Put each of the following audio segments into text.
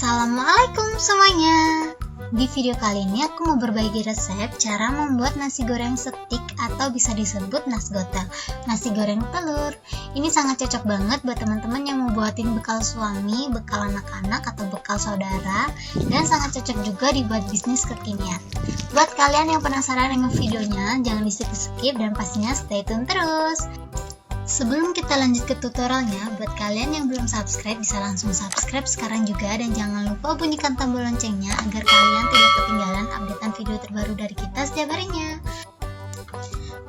Assalamualaikum semuanya. Di video kali ini aku mau berbagi resep cara membuat nasi goreng stik atau bisa disebut nasgotel, nasi goreng telur. Ini sangat cocok banget buat teman-teman yang mau buatin bekal suami, bekal anak-anak atau bekal saudara, dan sangat cocok juga dibuat bisnis kekinian. Buat kalian yang penasaran dengan videonya, jangan di-skip dan pastinya stay tune terus. Sebelum kita lanjut ke tutorialnya, buat kalian yang belum subscribe bisa langsung subscribe sekarang juga, dan jangan lupa bunyikan tombol loncengnya agar kalian tidak ketinggalan updatean video terbaru dari kita setiap harinya.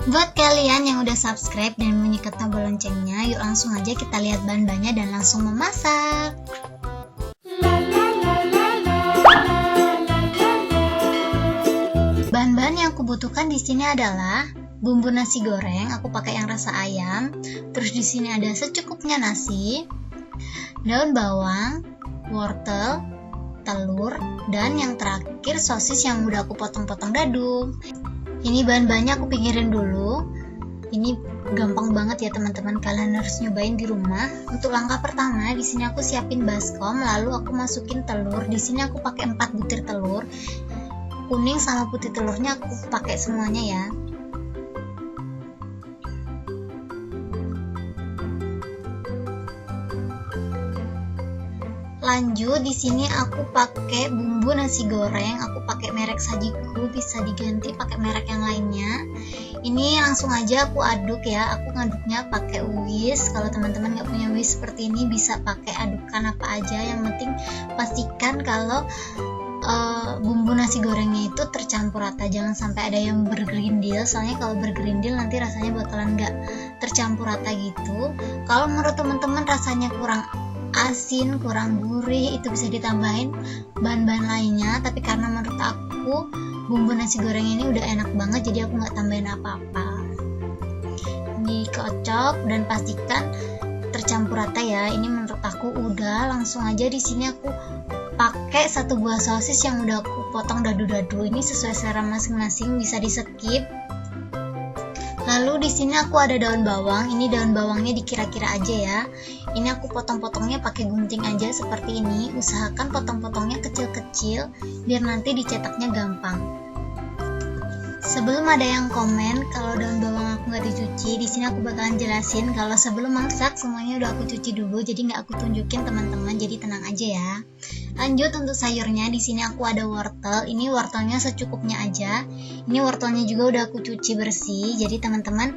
Buat kalian yang udah subscribe dan bunyikan tombol loncengnya, yuk langsung aja kita lihat bahan-bahannya dan langsung memasak. Bahan-bahan yang aku butuhkan di sini adalah bumbu nasi goreng, aku pakai yang rasa ayam. Terus di sini ada secukupnya nasi, daun bawang, wortel, telur, dan yang terakhir sosis yang udah aku potong-potong dadu. Ini bahan-bahannya aku pinggirin dulu. Ini gampang banget ya teman-teman, kalian harus nyobain di rumah. Untuk langkah pertama, di sini aku siapin baskom, lalu aku masukin telur. Di sini aku pakai 4 butir telur. Kuning sama putih telurnya aku pakai semuanya ya. Lanjut, di sini aku pakai bumbu nasi goreng, aku pakai merek Sajiku, bisa diganti pakai merek yang lainnya. Ini langsung aja aku aduk ya, aku ngaduknya pakai whisk. Kalau teman-teman nggak punya whisk seperti ini bisa pakai adukan apa aja, yang penting pastikan kalau bumbu nasi gorengnya itu tercampur rata, jangan sampai ada yang bergerindil, soalnya kalau bergerindil nanti rasanya bakalan nggak tercampur rata gitu. Kalau menurut teman-teman rasanya kurang asin, kurang gurih, itu bisa ditambahin bahan-bahan lainnya, tapi karena menurut aku bumbu nasi goreng ini udah enak banget, jadi aku nggak tambahin apa-apa. Dikocok dan pastikan tercampur rata ya. Ini menurut aku udah. Langsung aja di sini aku pakai 1 buah sosis yang udah aku potong dadu-dadu. Ini sesuai selera masing-masing, bisa di-skip. Lalu di sini aku ada daun bawang. Ini daun bawangnya dikira-kira aja ya. Ini aku potong-potongnya pakai gunting aja seperti ini. Usahakan potong-potongnya kecil-kecil biar nanti dicetaknya gampang. Sebelum ada yang komen kalau daun bawang aku nggak dicuci, di sini aku bakalan jelasin kalau sebelum masak semuanya udah aku cuci dulu, jadi nggak aku tunjukin teman-teman, jadi tenang aja ya. Lanjut untuk sayurnya, di sini aku ada wortel. Ini wortelnya secukupnya aja. Ini wortelnya juga udah aku cuci bersih, jadi teman-teman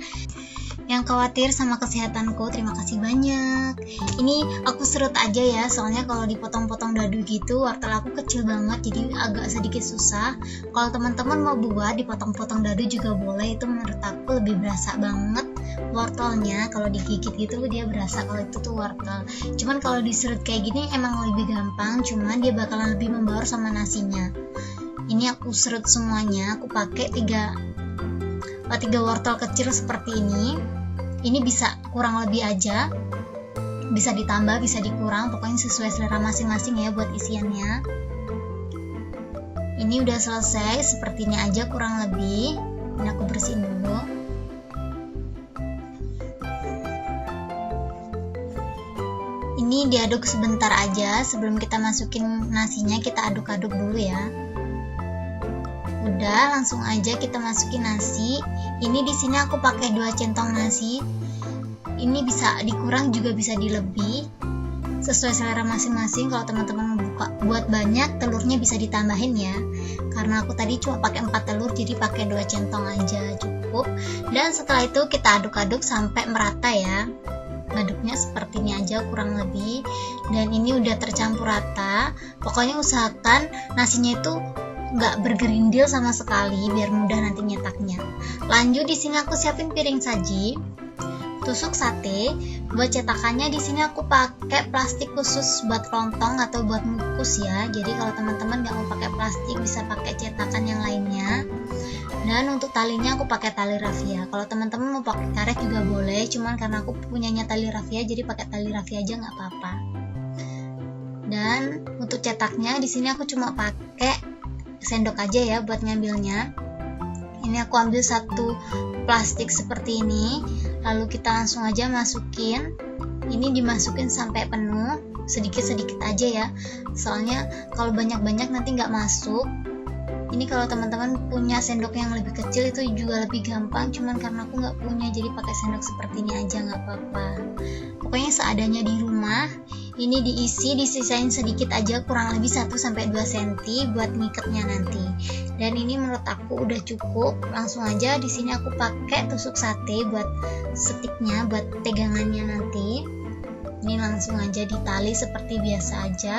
yang khawatir sama kesehatanku, terima kasih banyak. Ini aku serut aja ya, soalnya kalau dipotong-potong dadu gitu wortel aku kecil banget, jadi agak sedikit susah. Kalau teman-teman mau buat dipotong-potong dadu juga boleh, itu menurut aku lebih berasa banget wortelnya. Kalau digigit gitu dia berasa kalau itu tuh wortel. Cuman kalau diserut kayak gini emang lebih gampang, cuman dia bakalan lebih membaur sama nasinya. Ini aku serut semuanya, aku pakai 3 wortel kecil seperti ini. Ini bisa kurang lebih aja, bisa ditambah, bisa dikurang, pokoknya sesuai selera masing-masing ya buat isiannya. Ini udah selesai, seperti ini aja kurang lebih. Ini aku bersihin dulu. Ini diaduk sebentar aja, sebelum kita masukin nasinya kita aduk-aduk dulu ya. Udah, langsung aja kita masukin nasi. Ini di sini aku pakai 2 centong nasi. Ini bisa dikurang juga bisa dilebih, sesuai selera masing-masing. Kalau teman-teman mau buat banyak, telurnya bisa ditambahin ya. Karena aku tadi cuma pakai 4 telur, jadi pakai 2 centong aja cukup. Dan setelah itu kita aduk-aduk sampai merata ya. Ngaduknya seperti ini aja kurang lebih. Dan ini udah tercampur rata. Pokoknya usahakan nasinya itu nggak bergerindil sama sekali biar mudah nanti nyetaknya. Lanjut, di sini aku siapin piring saji, tusuk sate. Buat cetakannya di sini aku pakai plastik khusus buat lontong atau buat ngukus ya. Jadi kalau teman-teman nggak mau pakai plastik bisa pakai cetakan yang lainnya. Dan untuk talinya aku pakai tali rafia. Kalau teman-teman mau pakai karet juga boleh, cuman karena aku punyanya tali rafia jadi pakai tali rafia aja nggak apa-apa. Dan untuk cetaknya di sini aku cuma pakai sendok aja ya buat ngambilnya. Ini aku ambil 1 plastik seperti ini, lalu kita langsung aja masukin. Ini dimasukin sampai penuh. sedikit-sedikit aja ya, soalnya kalau banyak-banyak nanti nggak masuk. Ini kalau teman-teman punya sendok yang lebih kecil itu juga lebih gampang, cuman karena aku nggak punya jadi pakai sendok seperti ini aja, nggak apa-apa. Pokoknya seadanya di rumah. Ini diisi, disisain sedikit aja, kurang lebih 1-2 cm buat ngikatnya nanti. Dan ini menurut aku udah cukup. Langsung aja di sini aku pakai tusuk sate buat stiknya, buat pegangannya nanti. Ini langsung aja ditali seperti biasa aja.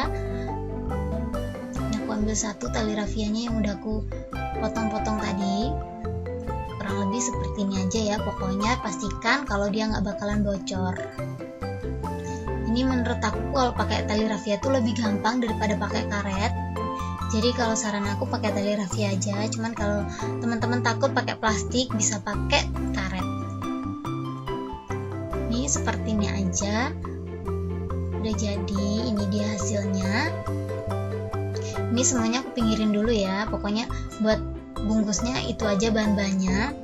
Aku ambil satu tali rafianya yang udah aku potong-potong tadi, kurang lebih seperti ini aja ya. Pokoknya pastikan kalau dia nggak bakalan bocor. Ini menurut aku kalau pakai tali rafia tuh lebih gampang daripada pakai karet. Jadi kalau saran aku pakai tali rafia aja, cuman kalau teman-teman takut pakai plastik bisa pakai karet. Ini seperti ini aja, udah jadi. Ini dia hasilnya. Ini semuanya aku pinggirin dulu ya, pokoknya buat bungkusnya itu aja bahan-bahannya.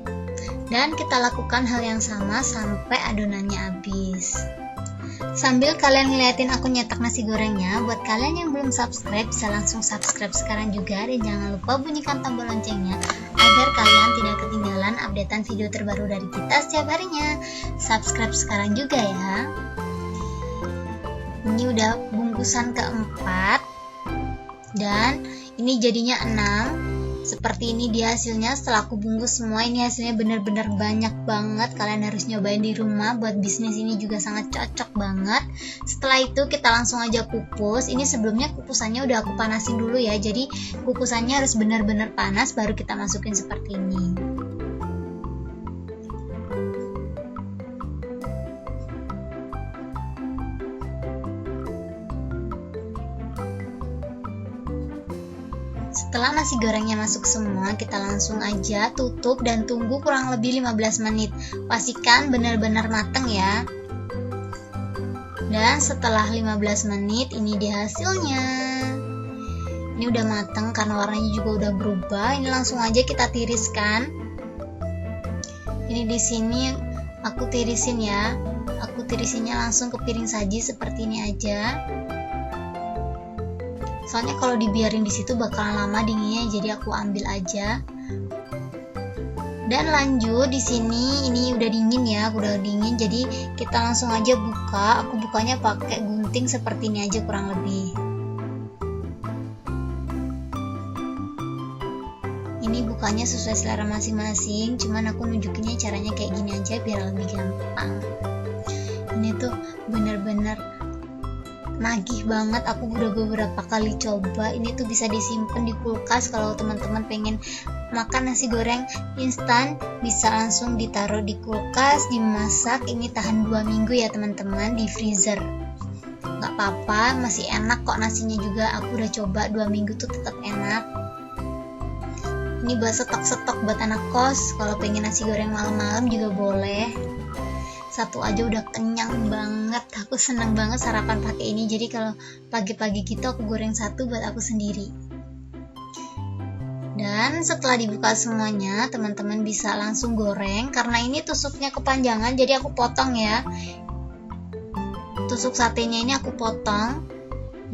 Dan kita lakukan hal yang sama sampai adonannya habis. Sambil kalian ngeliatin aku nyetak nasi gorengnya, buat kalian yang belum subscribe bisa langsung subscribe sekarang juga, dan jangan lupa bunyikan tombol loncengnya agar kalian tidak ketinggalan updatean video terbaru dari kita setiap harinya. Subscribe sekarang juga ya. Ini udah bungkusan keempat. Dan ini jadinya 6. Seperti ini dia hasilnya setelah aku bungkus semua. Ini hasilnya bener-bener banyak banget. Kalian harus nyobain di rumah, buat bisnis ini juga sangat cocok banget. Setelah itu kita langsung aja kukus. Ini sebelumnya kukusannya udah aku panasin dulu ya, jadi kukusannya harus bener-bener panas baru kita masukin seperti ini. Setelah nasi gorengnya masuk semua, kita langsung aja tutup dan tunggu kurang lebih 15 menit. Pastikan benar-benar mateng ya. Dan setelah 15 menit, ini dia hasilnya. Ini udah mateng karena warnanya juga udah berubah. Ini langsung aja kita tiriskan. Ini di sini aku tirisin ya. Aku tirisinnya langsung ke piring saji seperti ini aja. Soalnya kalau dibiarin di situ bakalan lama dinginnya, jadi aku ambil aja. Dan lanjut di sini ini udah dingin ya, udah dingin, jadi kita langsung aja buka. Aku bukanya pakai gunting seperti ini aja kurang lebih. Ini bukanya sesuai selera masing-masing, cuman aku nunjukinnya caranya kayak gini aja biar lebih gampang. Ini tuh bener-bener nagih banget, aku udah beberapa kali coba. Ini tuh bisa disimpan di kulkas. Kalau teman-teman pengen makan nasi goreng instan, bisa langsung ditaruh di kulkas, dimasak. Ini tahan 2 minggu ya teman-teman di freezer. Gak apa-apa, masih enak kok nasinya juga. Aku udah coba 2 minggu tuh tetap enak. Ini buat stok-stok buat anak kos, kalau pengen nasi goreng malam-malam juga boleh. Satu aja udah kenyang banget. Aku seneng banget sarapan pakai ini. Jadi kalau pagi-pagi gitu aku goreng satu buat aku sendiri. Dan setelah dibuka semuanya, teman-teman bisa langsung goreng. Karena ini tusuknya kepanjangan, jadi aku potong ya. Tusuk satenya ini aku potong.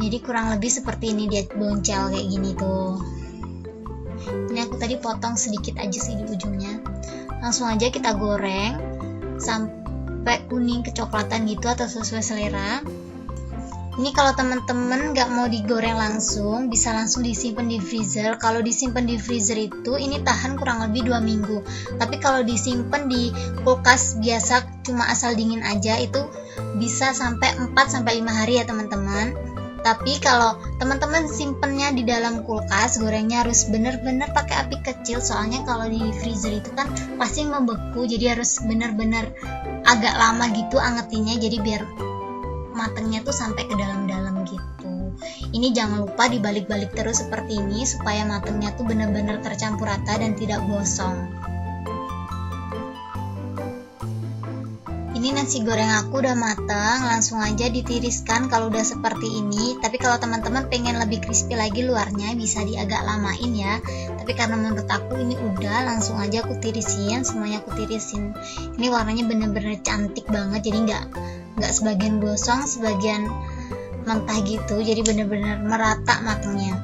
Jadi kurang lebih seperti ini dia boncel kayak gini tuh. Ini aku tadi potong sedikit aja sih di ujungnya. Langsung aja kita goreng sampai kuning kecoklatan gitu atau sesuai selera. Ini kalau teman-teman nggak mau digoreng langsung, bisa langsung disimpan di freezer. Kalau disimpan di freezer itu ini tahan kurang lebih 2 minggu. Tapi kalau disimpan di kulkas biasa cuma asal dingin aja itu bisa sampai 4-5 hari ya teman-teman. Tapi kalau teman-teman simpennya di dalam kulkas, gorengnya harus bener-bener pakai api kecil. Soalnya kalau di freezer itu kan pasti membeku, jadi harus bener-bener agak lama gitu angetinnya, jadi biar matangnya tuh sampai ke dalam-dalam gitu. Ini jangan lupa dibalik-balik terus seperti ini supaya matangnya tuh bener-bener tercampur rata dan tidak gosong. Ini nasi goreng aku udah matang, langsung aja ditiriskan kalau udah seperti ini. Tapi kalau teman-teman pengen lebih crispy lagi luarnya, bisa agak lamain ya. Tapi karena menurut aku ini udah, langsung aja aku tirisin, semuanya aku tirisin. Ini warnanya bener-bener cantik banget, jadi nggak sebagian gosong, sebagian mentah gitu, jadi bener-bener merata matangnya.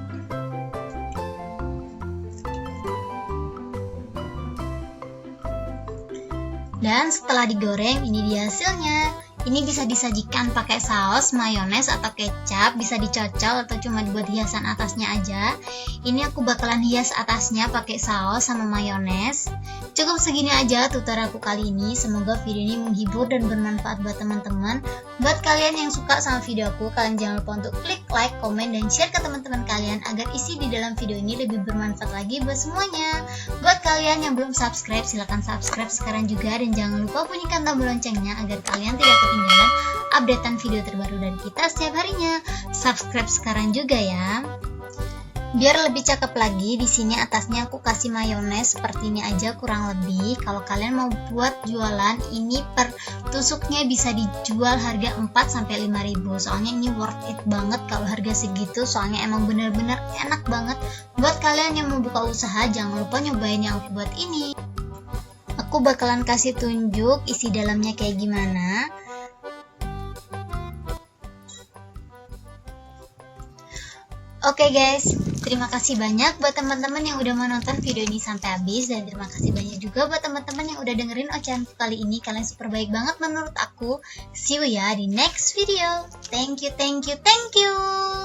Dan setelah digoreng, ini dia hasilnya. Ini bisa disajikan pakai saus, mayones, atau kecap, bisa dicocol atau cuma dibuat hiasan atasnya aja. Ini aku bakalan hias atasnya pakai saus sama mayones. Cukup segini aja tutorial aku kali ini. Semoga video ini menghibur dan bermanfaat buat teman-teman. Buat kalian yang suka sama video aku, kalian jangan lupa untuk klik like, komen, dan share ke teman-teman kalian agar isi di dalam video ini lebih bermanfaat lagi buat semuanya. Buat kalian yang belum subscribe, silahkan subscribe sekarang juga, dan jangan lupa bunyikan tombol loncengnya agar kalian tidak ketinggalan updatean video terbaru dari kita setiap harinya. Subscribe sekarang juga ya. Biar lebih cakep lagi, di sini atasnya aku kasih mayones seperti ini aja kurang lebih. Kalau kalian mau buat jualan, ini per tusuknya bisa dijual harga 4-5 ribu. Soalnya ini worth it banget kalau harga segitu, soalnya emang bener-bener enak banget. Buat kalian yang mau buka usaha, jangan lupa nyobain yang aku buat ini. Aku bakalan kasih tunjuk isi dalamnya kayak gimana. Oke guys, terima kasih banyak buat teman-teman yang udah menonton video ini sampai habis, dan terima kasih banyak juga buat teman-teman yang udah dengerin ocehanku kali ini. Kalian super baik banget menurut aku. See you ya di next video. Thank you, thank you, thank you.